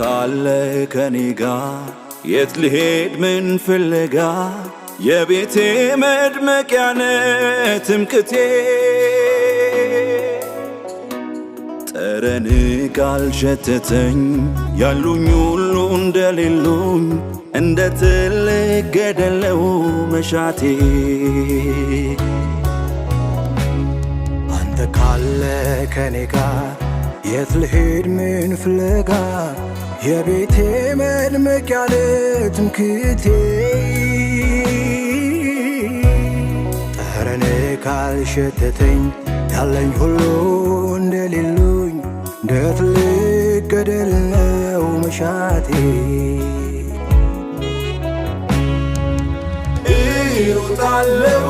ካለ ከኔ ጋር የት ልሄድ ምን ፍለጋ የቤቴ መድመቂያ ነህ ትምክህቴ ጠረን ካልሸተተኝ ያሉኝ ሁሉ እንደሌሉኝ እንደ ትልቅ ገደል ነው መሻቴ አንተ ካለ ከኔ ጋር የት ልሄድ ምን ፍለጋ የቤቴ መድመቂያ ነህ ትምክህቴ ጠረን ካልሸተተኝ ያለኝ ሁሉ እንደሌሉኝ እንደ ትልቅ ገደል ነው መሻቴ እሮጣለሁ